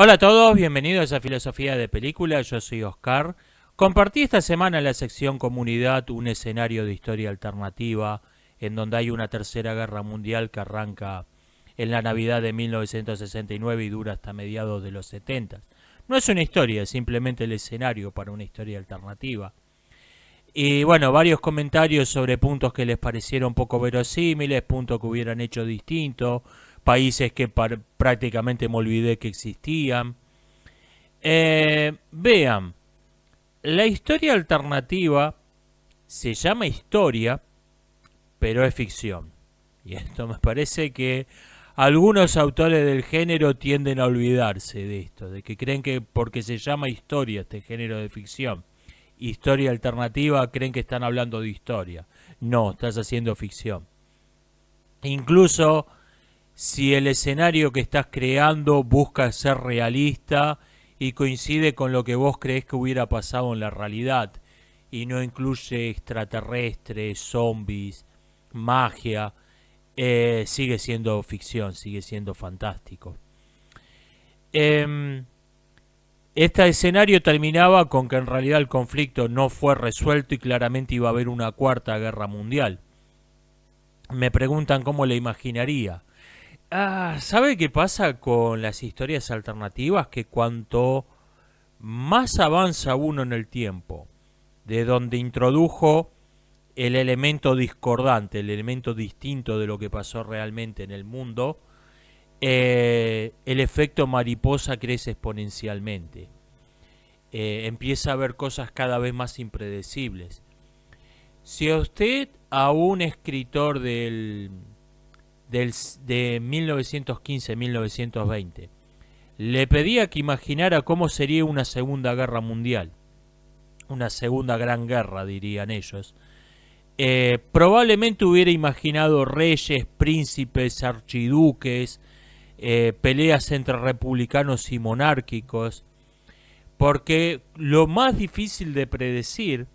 Hola a todos, bienvenidos a Filosofía de Película, yo soy Oscar. Compartí esta semana en la sección Comunidad un escenario de historia alternativa en donde hay una tercera guerra mundial que arranca en la Navidad de 1969 y dura hasta mediados de los 70. No es una historia, es simplemente el escenario para una historia alternativa. Y bueno, varios comentarios sobre puntos que les parecieron poco verosímiles, puntos que hubieran hecho distinto, países que prácticamente me olvidé que existían. Vean, la historia alternativa se llama historia, pero es ficción. Y esto me parece que algunos autores del género tienden a olvidarse de esto, de que creen que porque se llama historia este género de ficción, historia alternativa, creen que están hablando de historia. No, estás haciendo ficción. Incluso si el escenario que estás creando busca ser realista y coincide con lo que vos crees que hubiera pasado en la realidad y no incluye extraterrestres, zombies, magia, sigue siendo ficción, sigue siendo fantástico. Este escenario terminaba con que en realidad el conflicto no fue resuelto y claramente iba a haber una cuarta guerra mundial. Me preguntan cómo la imaginaría. ¿Sabe qué pasa con las historias alternativas? Que cuanto más avanza uno en el tiempo, de donde introdujo el elemento discordante, el elemento distinto de lo que pasó realmente en el mundo, el efecto mariposa crece exponencialmente. Empieza a haber cosas cada vez más impredecibles. Si a usted, a un escritor de 1915-1920, le pedía que imaginara cómo sería una segunda guerra mundial, una segunda gran guerra, dirían ellos, probablemente hubiera imaginado reyes, príncipes, archiduques, peleas entre republicanos y monárquicos, porque lo más difícil de predecir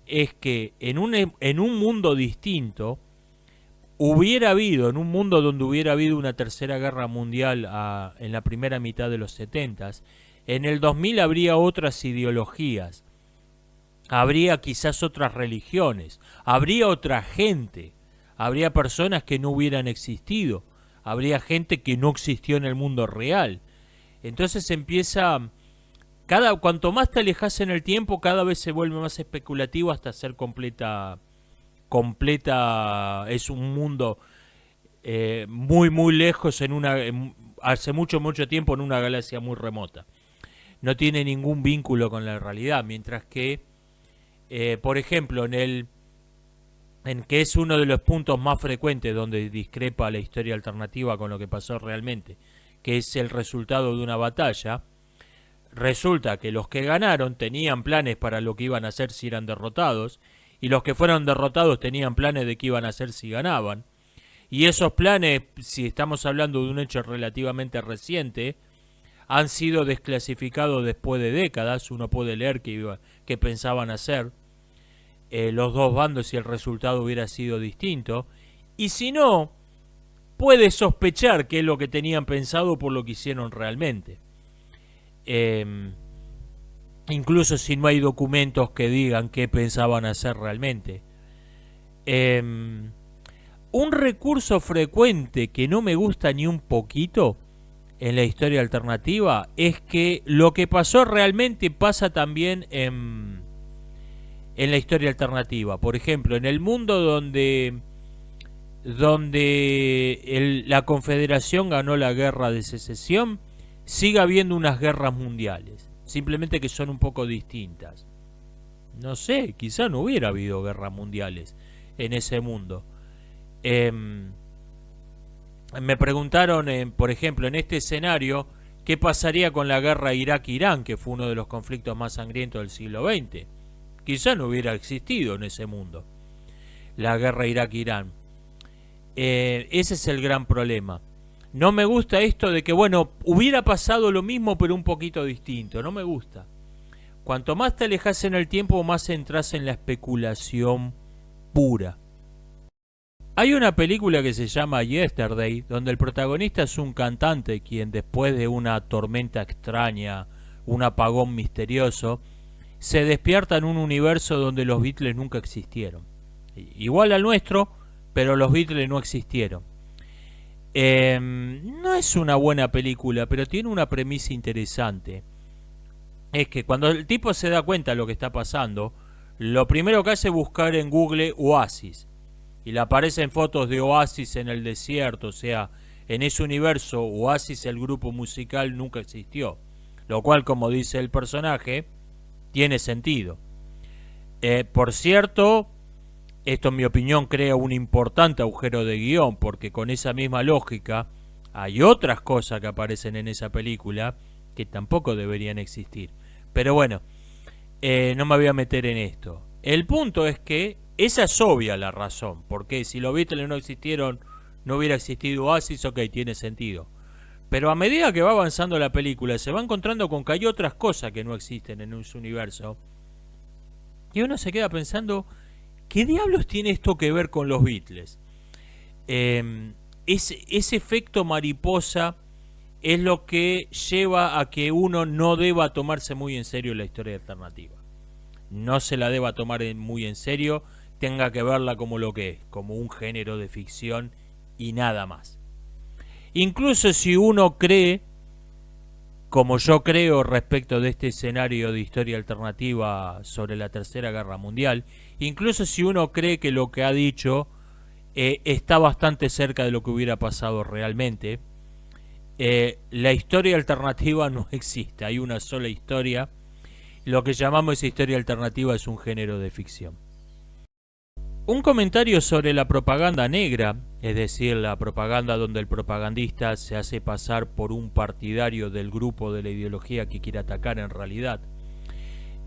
es que en un mundo distinto hubiera habido, en un mundo donde hubiera habido una tercera guerra mundial en la primera mitad de los 70, en el 2000 habría otras ideologías, habría quizás otras religiones, habría otra gente, habría personas que no hubieran existido, habría gente que no existió en el mundo real. Entonces empieza, cuanto más te alejas en el tiempo, cada vez se vuelve más especulativo hasta ser completa, es un mundo muy lejos hace mucho tiempo en una galaxia muy remota. No tiene ningún vínculo con la realidad, mientras que por ejemplo en que es uno de los puntos más frecuentes donde discrepa la historia alternativa con lo que pasó realmente, que es el resultado de una batalla. Resulta que los que ganaron tenían planes para lo que iban a hacer si eran derrotados, y los que fueron derrotados tenían planes de qué iban a hacer si ganaban. Y esos planes, si estamos hablando de un hecho relativamente reciente, han sido desclasificados después de décadas. Uno puede leer qué pensaban hacer los dos bandos si el resultado hubiera sido distinto. Y si no, puede sospechar qué es lo que tenían pensado por lo que hicieron realmente. Incluso si no hay documentos que digan qué pensaban hacer realmente. Un recurso frecuente que no me gusta ni un poquito en la historia alternativa es que lo que pasó realmente pasa también en la historia alternativa. Por ejemplo, en el mundo donde la Confederación ganó la guerra de secesión, sigue habiendo unas guerras mundiales, simplemente que son un poco distintas. No sé, quizá no hubiera habido guerras mundiales en ese mundo. Me preguntaron, por ejemplo, en este escenario, ¿qué pasaría con la guerra Irak-Irán, que fue uno de los conflictos más sangrientos del siglo XX? Quizá no hubiera existido en ese mundo la guerra Irak-Irán. Ese es el gran problema. No me gusta esto de que, bueno, hubiera pasado lo mismo pero un poquito distinto. No me gusta. Cuanto más te alejas en el tiempo, más entras en la especulación pura. Hay una película que se llama Yesterday, donde el protagonista es un cantante quien después de una tormenta extraña, un apagón misterioso, se despierta en un universo donde los Beatles nunca existieron. Igual al nuestro, pero los Beatles no existieron. No es una buena película, pero tiene una premisa interesante. Es que cuando el tipo se da cuenta de lo que está pasando, lo primero que hace es buscar en Google Oasis. Y le aparecen fotos de Oasis en el desierto, o sea, en ese universo Oasis, el grupo musical, nunca existió. Lo cual, como dice el personaje, tiene sentido. Por cierto, esto en mi opinión crea un importante agujero de guión, porque con esa misma lógica hay otras cosas que aparecen en esa película que tampoco deberían existir. Pero bueno, no me voy a meter en esto. El punto es que esa es obvia la razón, porque si los Beatles no existieron, no hubiera existido Oasis, ok, tiene sentido. Pero a medida que va avanzando la película, se va encontrando con que hay otras cosas que no existen en su universo. Y uno se queda pensando, ¿qué diablos tiene esto que ver con los Beatles? Ese efecto mariposa es lo que lleva a que uno no deba tomarse muy en serio la historia alternativa. No se la deba tomar muy en serio, tenga que verla como lo que es, como un género de ficción y nada más. Incluso si uno cree, como yo creo respecto de este escenario de historia alternativa sobre la Tercera Guerra Mundial, incluso si uno cree que lo que ha dicho está bastante cerca de lo que hubiera pasado realmente, la historia alternativa no existe, hay una sola historia. Lo que llamamos historia alternativa es un género de ficción. Un comentario sobre la propaganda negra, es decir, la propaganda donde el propagandista se hace pasar por un partidario del grupo de la ideología que quiere atacar en realidad.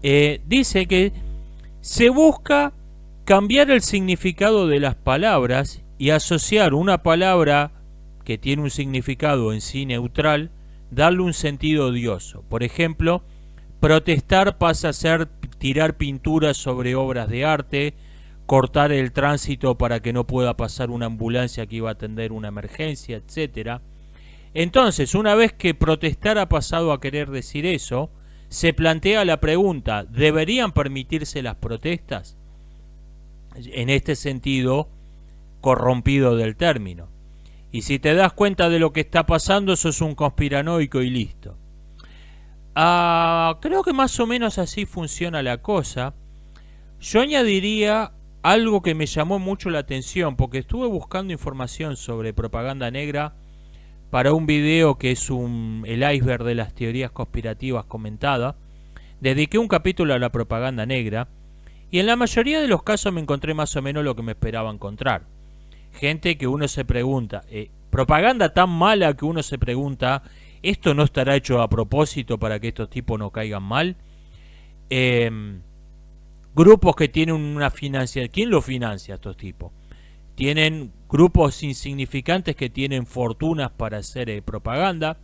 Dice que se busca cambiar el significado de las palabras y asociar una palabra que tiene un significado en sí neutral, darle un sentido odioso. Por ejemplo, protestar pasa a ser tirar pinturas sobre obras de arte, cortar el tránsito para que no pueda pasar una ambulancia que iba a atender una emergencia, etc. Entonces, una vez que protestar ha pasado a querer decir eso, se plantea la pregunta, ¿deberían permitirse las protestas? En este sentido, corrompido del término. Y si te das cuenta de lo que está pasando, sos un conspiranoico y listo. Creo que más o menos así funciona la cosa. Yo añadiría algo que me llamó mucho la atención, porque estuve buscando información sobre propaganda negra para un video que es el iceberg de las teorías conspirativas comentada. Dediqué un capítulo a la propaganda negra y en la mayoría de los casos me encontré más o menos lo que me esperaba encontrar. Gente que uno se pregunta, propaganda tan mala que uno se pregunta, ¿esto no estará hecho a propósito para que estos tipos no caigan mal? Grupos que tienen una financiación. ¿Quién los financia a estos tipos? Tienen grupos insignificantes que tienen fortunas para hacer propaganda.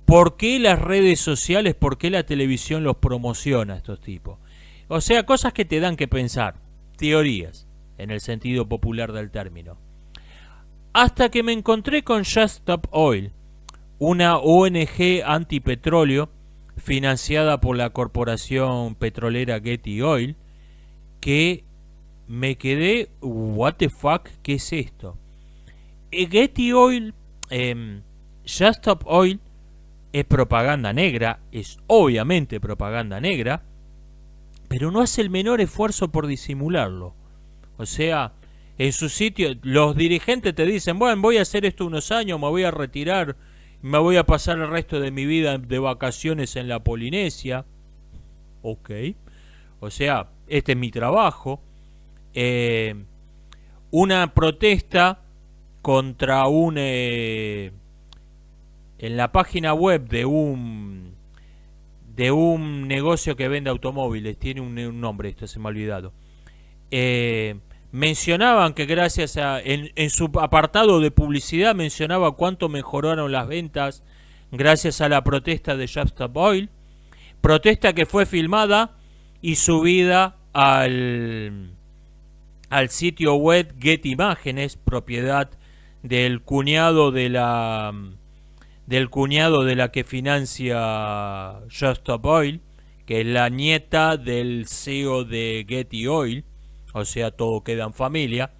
¿Por qué las redes sociales, por qué la televisión los promociona a estos tipos? O sea, cosas que te dan que pensar. Teorías, en el sentido popular del término. Hasta que me encontré con Just Stop Oil, una ONG antipetróleo financiada por la corporación petrolera Getty Oil, que me quedé, what the fuck, ¿qué es esto? Getty Oil, Just Stop Oil es propaganda negra, es obviamente propaganda negra, pero no hace el menor esfuerzo por disimularlo. O sea, en su sitio, los dirigentes te dicen, bueno, voy a hacer esto unos años, me voy a retirar, me voy a pasar el resto de mi vida de vacaciones en la Polinesia. Ok. O sea, este es mi trabajo. Una protesta contra en la página web de un negocio que vende automóviles, tiene un nombre, esto se me ha olvidado. Mencionaban que gracias a en su apartado de publicidad mencionaba cuánto mejoraron las ventas gracias a la protesta de Just Stop Oil, protesta que fue filmada y subida al sitio web Get Imágenes, propiedad del cuñado de la que financia Just Stop Oil, que es la nieta del CEO de Getty Oil, o sea, todo queda en familia.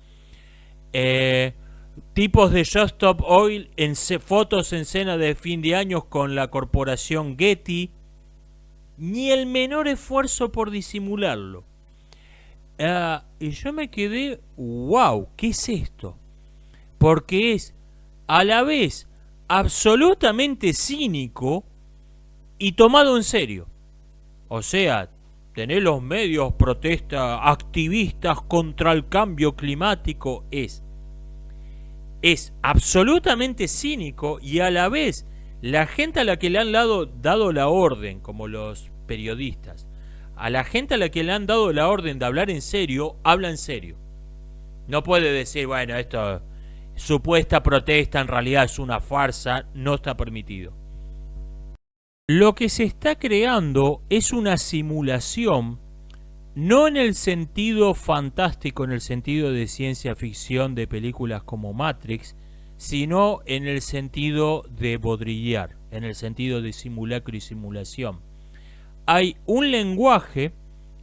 Tipos de Just Stop Oil en fotos en cena de fin de año con la corporación Getty, ni el menor esfuerzo por disimularlo. Y yo me quedé, wow, ¿qué es esto? Porque es a la vez absolutamente cínico y tomado en serio. O sea, tener los medios protesta activistas contra el cambio climático es absolutamente cínico, y a la vez la gente a la que le han dado la orden, como los periodistas, a la gente a la que le han dado la orden de hablar en serio, habla en serio. No puede decir, bueno, esto supuesta protesta en realidad es una farsa, no está permitido. Lo que se está creando es una simulación, no en el sentido fantástico, en el sentido de ciencia ficción de películas como Matrix, sino en el sentido de Baudrillard, en el sentido de simulacro y simulación. Hay un lenguaje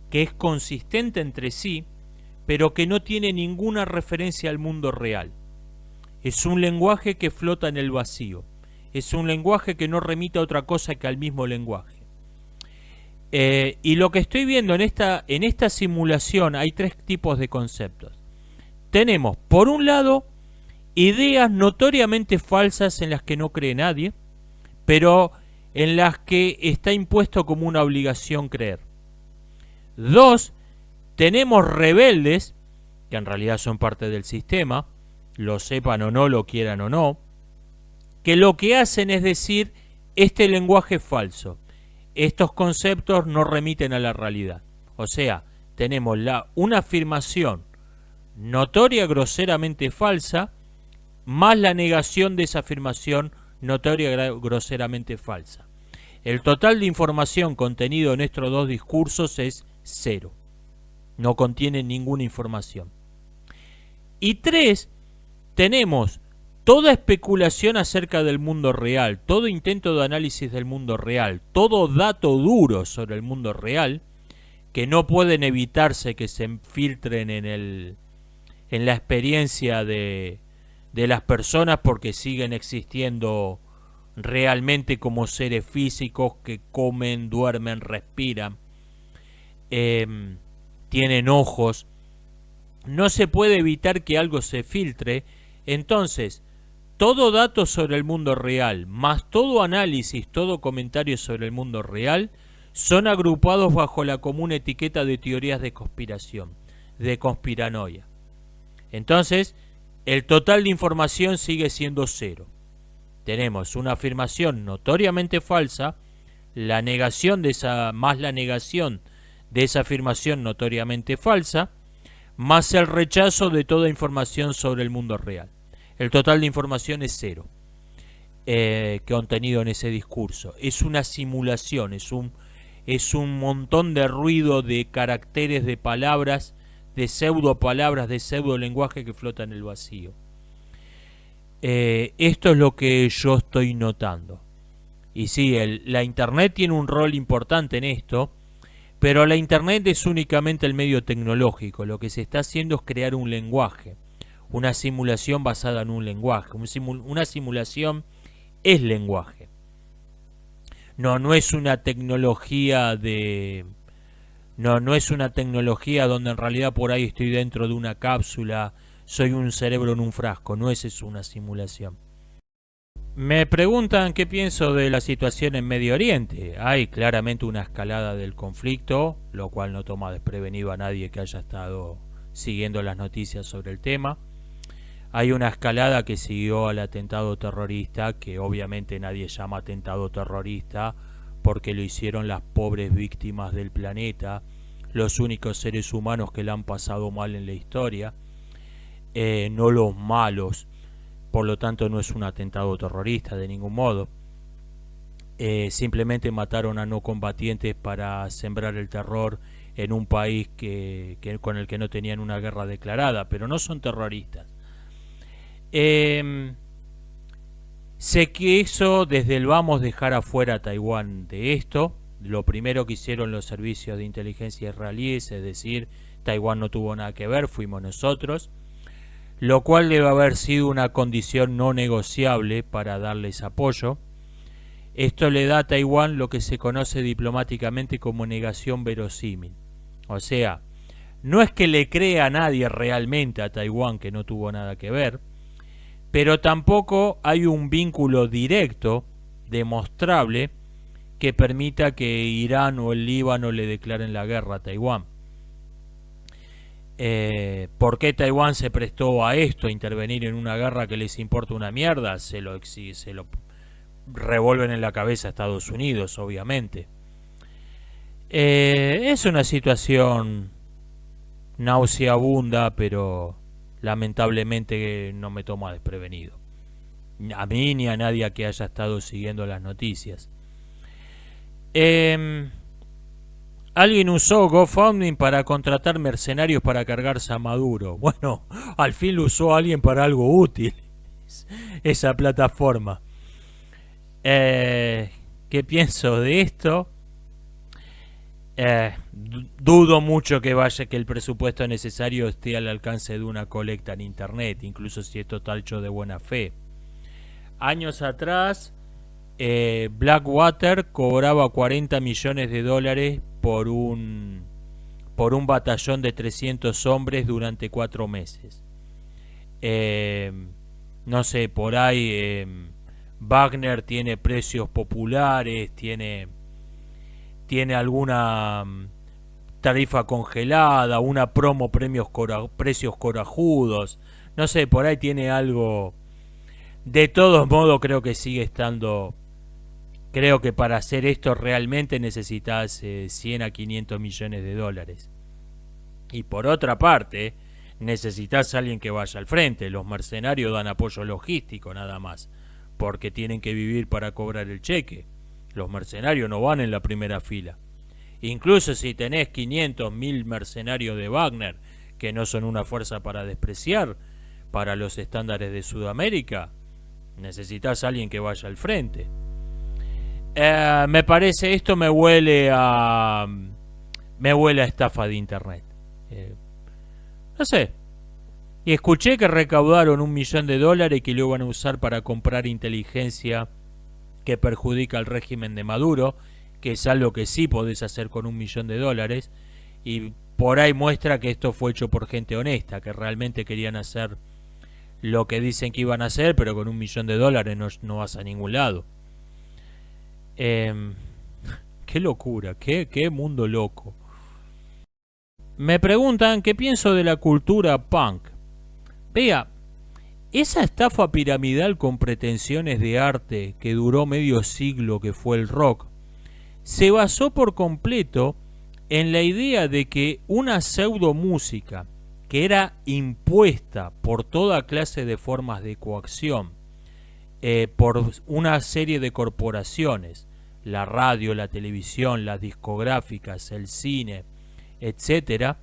que es consistente entre sí, pero que no tiene ninguna referencia al mundo real. Es un lenguaje que flota en el vacío. Es un lenguaje que no remite a otra cosa que al mismo lenguaje. Y lo que estoy viendo en esta simulación, hay tres tipos de conceptos. Tenemos, por un lado, ideas notoriamente falsas en las que no cree nadie, pero en las que está impuesto como una obligación creer. Dos, tenemos rebeldes, que en realidad son parte del sistema, lo sepan o no, lo quieran o no, que lo que hacen es decir, este lenguaje es falso, estos conceptos no remiten a la realidad. O sea, tenemos una afirmación notoria, groseramente falsa, más la negación de esa afirmación notoria, groseramente falsa. El total de información contenido en estos dos discursos es cero. No contiene ninguna información. Y tres, tenemos toda especulación acerca del mundo real, todo intento de análisis del mundo real, todo dato duro sobre el mundo real, que no pueden evitarse que se filtren en la experiencia de las personas, porque siguen existiendo realmente como seres físicos que comen, duermen, respiran, tienen ojos. No se puede evitar que algo se filtre. Entonces, todo dato sobre el mundo real, más todo análisis, todo comentario sobre el mundo real, son agrupados bajo la común etiqueta de teorías de conspiración, de conspiranoia. Entonces, el total de información sigue siendo cero. Tenemos una afirmación notoriamente falsa, la negación de esa, más la negación de esa afirmación notoriamente falsa, más el rechazo de toda información sobre el mundo real. El total de información es cero, contenido en ese discurso. Es una simulación, es un montón de ruido, de caracteres, de palabras, de pseudo palabras, de pseudo lenguaje que flota en el vacío. Esto es lo que yo estoy notando. Y sí, la internet tiene un rol importante en esto, pero la internet es únicamente el medio tecnológico. Lo que se está haciendo es crear un lenguaje, una simulación basada en un lenguaje. Una simulación es lenguaje. No es una tecnología no es una tecnología donde en realidad por ahí estoy dentro de una cápsula, soy un cerebro en un frasco. No es una simulación. Me preguntan qué pienso de la situación en Medio Oriente. Hay claramente una escalada del conflicto, lo cual no toma desprevenido a nadie que haya estado siguiendo las noticias sobre el tema. Hay una escalada que siguió al atentado terrorista, que obviamente nadie llama atentado terrorista porque lo hicieron las pobres víctimas del planeta, los únicos seres humanos que la han pasado mal en la historia, no los malos. Por lo tanto no es un atentado terrorista de ningún modo. Simplemente mataron a no combatientes para sembrar el terror en un país con el que no tenían una guerra declarada, pero no son terroristas. Se quiso desde el vamos dejar afuera a Taiwán de esto. Lo primero que hicieron los servicios de inteligencia israelíes, es decir, Taiwán no tuvo nada que ver, fuimos nosotros, lo cual debe haber sido una condición no negociable para darles apoyo. Esto le da a Taiwán lo que se conoce diplomáticamente como negación verosímil. O sea, no es que le crea a nadie realmente a Taiwán que no tuvo nada que ver, pero tampoco hay un vínculo directo, demostrable, que permita que Irán o el Líbano le declaren la guerra a Taiwán. ¿Por qué Taiwán se prestó a esto, a intervenir en una guerra que les importa una mierda? Se lo revuelven en la cabeza a Estados Unidos, obviamente. Es una situación nauseabunda, pero lamentablemente no me toma desprevenido. A mí ni a nadie que haya estado siguiendo las noticias. Alguien usó GoFundMe para contratar mercenarios para cargarse a Maduro. Bueno, al fin lo usó alguien para algo útil, esa plataforma. ¿Qué pienso de esto? Dudo mucho que el presupuesto necesario esté al alcance de una colecta en internet, incluso si esto está hecho de buena fe. Años atrás, Blackwater cobraba 40 millones de dólares por un batallón de 300 hombres durante 4 meses. No sé, por ahí Wagner tiene precios populares, tiene alguna tarifa congelada, una promo, precios corajudos, no sé, por ahí tiene algo. De todos modos, creo que sigue estando. Creo que para hacer esto realmente necesitas 100 a 500 millones de dólares. Y por otra parte, necesitas a alguien que vaya al frente. Los mercenarios dan apoyo logístico nada más, porque tienen que vivir para cobrar el cheque. Los mercenarios no van en la primera fila. Incluso si tenés 500, 1000 mercenarios de Wagner, que no son una fuerza para despreciar para los estándares de Sudamérica, necesitas a alguien que vaya al frente. Me parece, esto me huele a estafa de internet. No sé. Y escuché que recaudaron $1 millón y que lo iban a usar para comprar inteligencia que perjudica al régimen de Maduro, que es algo que sí podés hacer con $1 millón, y por ahí muestra que esto fue hecho por gente honesta, que realmente querían hacer lo que dicen que iban a hacer, pero con $1 millón no vas a ningún lado. Qué locura, qué mundo loco. Me preguntan qué pienso de la cultura punk. Vea, esa estafa piramidal con pretensiones de arte que duró medio siglo, que fue el rock, se basó por completo en la idea de que una pseudo música que era impuesta por toda clase de formas de coacción, por una serie de corporaciones, la radio, la televisión, las discográficas, el cine, etcétera,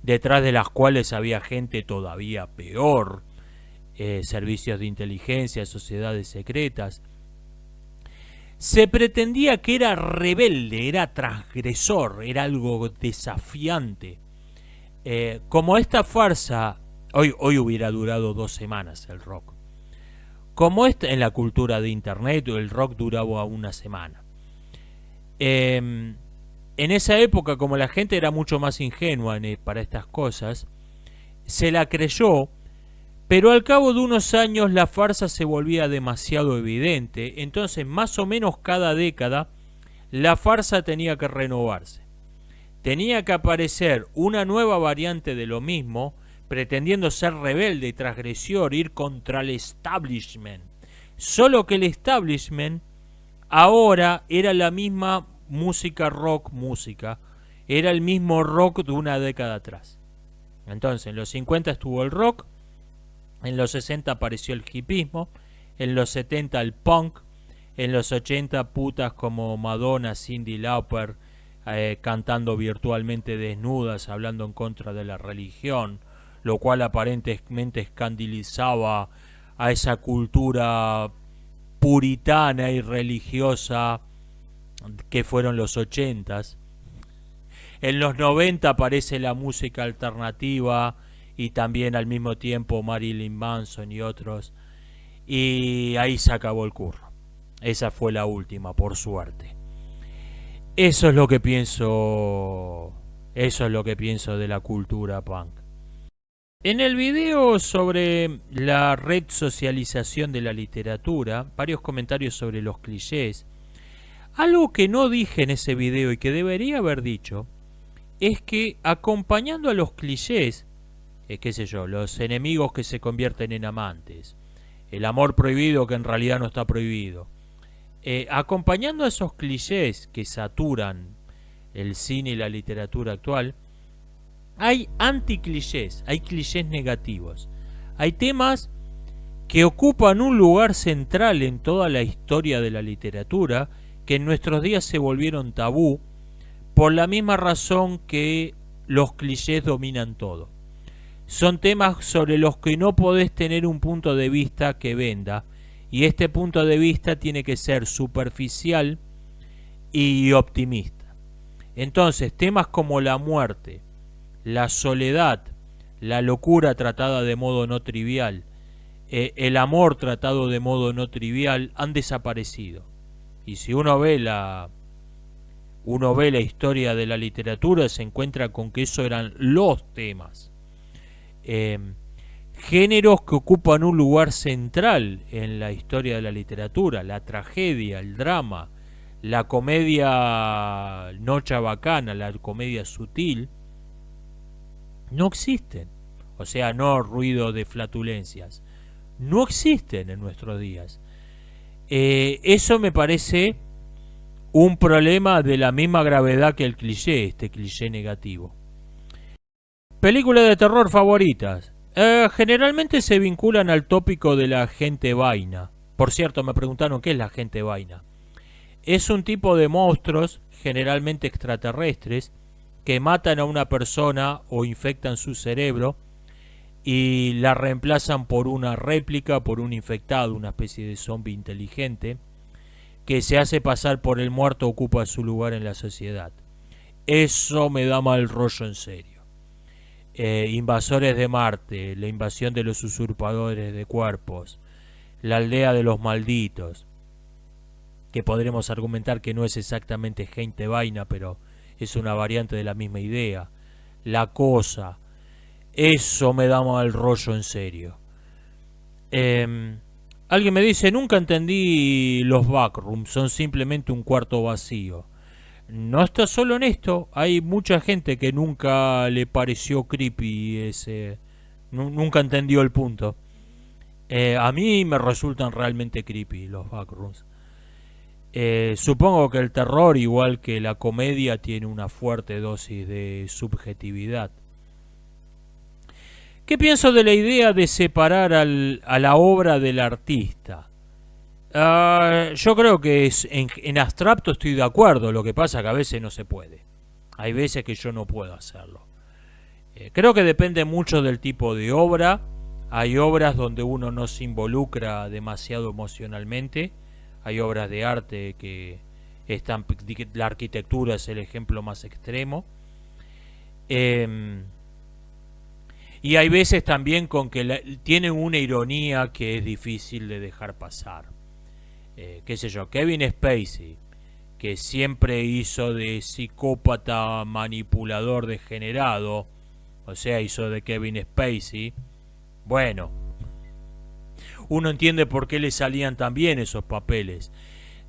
detrás de las cuales había gente todavía peor, servicios de inteligencia, sociedades secretas. Se pretendía que era rebelde, era transgresor, era algo desafiante. Como esta farsa, hoy hubiera durado 2 semanas el rock. Como en la cultura de internet, el rock duraba 1 semana. En esa época, como la gente era mucho más ingenua para estas cosas, se la creyó, pero al cabo de unos años la farsa se volvía demasiado evidente, entonces más o menos cada década la farsa tenía que renovarse. Tenía que aparecer una nueva variante de lo mismo, pretendiendo ser rebelde y transgresor, ir contra el establishment. Solo que el establishment ahora era la misma música rock, era el mismo rock de una década atrás. Entonces, en los 50 estuvo el rock, en los 60 apareció el hipismo, en los 70 el punk, en los 80 putas como Madonna, Cyndi Lauper, cantando virtualmente desnudas, hablando en contra de la religión, lo cual aparentemente escandalizaba a esa cultura puritana y religiosa que fueron los 80s. En los 90 aparece la música alternativa y también al mismo tiempo Marilyn Manson y otros, y ahí se acabó el curro. Esa fue la última, por suerte. Eso es lo que pienso de la cultura punk. En el video sobre la red socialización de la literatura, varios comentarios sobre los clichés. Algo que no dije en ese video y que debería haber dicho es que acompañando a los clichés, qué sé yo, los enemigos que se convierten en amantes, el amor prohibido que en realidad no está prohibido, acompañando a esos clichés que saturan el cine y la literatura actual, hay anticlichés, hay clichés negativos, hay temas que ocupan un lugar central en toda la historia de la literatura, que en nuestros días se volvieron tabú, por la misma razón que los clichés dominan todo. Son temas sobre los que no podés tener un punto de vista que venda, y este punto de vista tiene que ser superficial y optimista. Entonces, temas como la muerte, la soledad, la locura tratada de modo no trivial, el amor tratado de modo no trivial, han desaparecido. Y si uno ve la historia de la literatura, se encuentra con que esos eran los temas. Géneros que ocupan un lugar central en la historia de la literatura: la tragedia, el drama, la comedia no chabacana, la comedia sutil, no existen. O sea, no ruido de flatulencias. No existen en nuestros días. Eso me parece un problema de la misma gravedad que el cliché, este cliché negativo. Películas de terror favoritas. Generalmente se vinculan al tópico de la gente vaina. Por cierto, me preguntaron qué es la gente vaina. Es un tipo de monstruos, generalmente extraterrestres, que matan a una persona o infectan su cerebro y la reemplazan por una réplica, por un infectado, una especie de zombie inteligente, que se hace pasar por el muerto, ocupa su lugar en la sociedad. Eso me da mal rollo en serio. Invasores de Marte, la invasión de los usurpadores de cuerpos, la aldea de los malditos, que podremos argumentar que no es exactamente gente vaina, pero es una variante de la misma idea. La cosa, eso me da mal rollo en serio. Alguien me dice: nunca entendí los backrooms, son simplemente un cuarto vacío. No está solo en esto, hay mucha gente que nunca le pareció creepy ese, nunca entendió el punto. A mí me resultan realmente creepy los backrooms. Supongo que el terror, igual que la comedia, tiene una fuerte dosis de subjetividad. ¿Qué pienso de la idea de separar a la obra del artista? Yo creo que en abstracto estoy de acuerdo, lo que pasa que a veces no se puede. Hay veces que yo no puedo hacerlo. Creo que depende mucho del tipo de obra. Hay obras donde uno no se involucra demasiado emocionalmente. Hay obras de arte que están, la arquitectura es el ejemplo más extremo. Y hay veces también con que tienen una ironía que es difícil de dejar pasar. Qué sé yo, Kevin Spacey, que siempre hizo de psicópata manipulador degenerado, o sea, hizo de Kevin Spacey. Bueno, uno entiende por qué le salían tan bien esos papeles.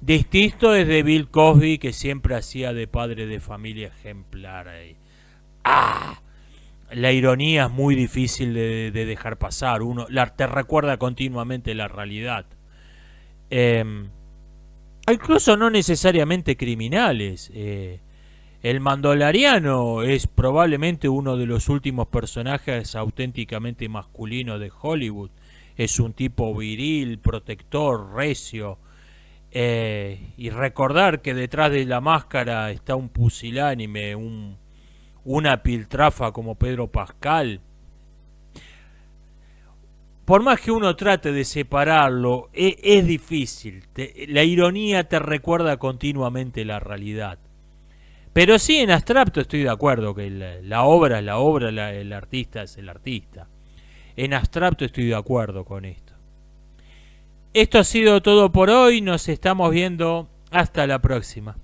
Distinto es de Bill Cosby, que siempre hacía de padre de familia ejemplar. La ironía es muy difícil de dejar pasar. Te recuerda continuamente la realidad. Incluso no necesariamente criminales. El Mandaloriano es probablemente uno de los últimos personajes auténticamente masculinos de Hollywood. Es un tipo viril, protector, recio. y recordar que detrás de la máscara está un pusilánime, una piltrafa como Pedro Pascal. Por más que uno trate de separarlo, es difícil. La ironía te recuerda continuamente la realidad. Pero sí, en abstracto estoy de acuerdo que la obra es la obra, el artista es el artista. En abstracto estoy de acuerdo con esto. Esto ha sido todo por hoy, nos estamos viendo hasta la próxima.